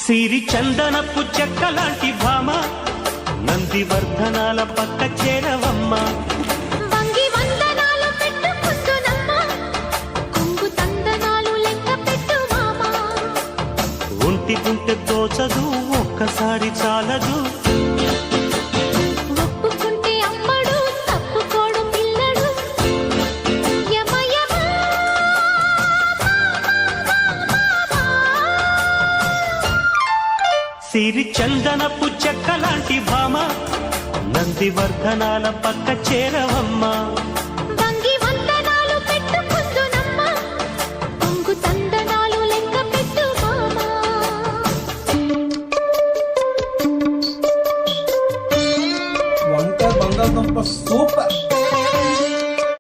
సిరి చందనపు చెక్కలాంటి భామ నందివర్ధనాల పక్క చేరవమ్మ. వంగి వందనాలు పెట్టుకుందునమ్మ, కొంగు తందనాలు లెక్క పెట్టు మామ. ఒంటి గుంటె తోచదు ఒక్కసారి చాలదు, ఒప్పుకుంటే అమ్మడు తప్పుకోడు పిల్లడు. యమ యమ సిరి చందనపు చెక్కలాంటి భామ నందివర్ధనాల పక్క చేరవమ్మ.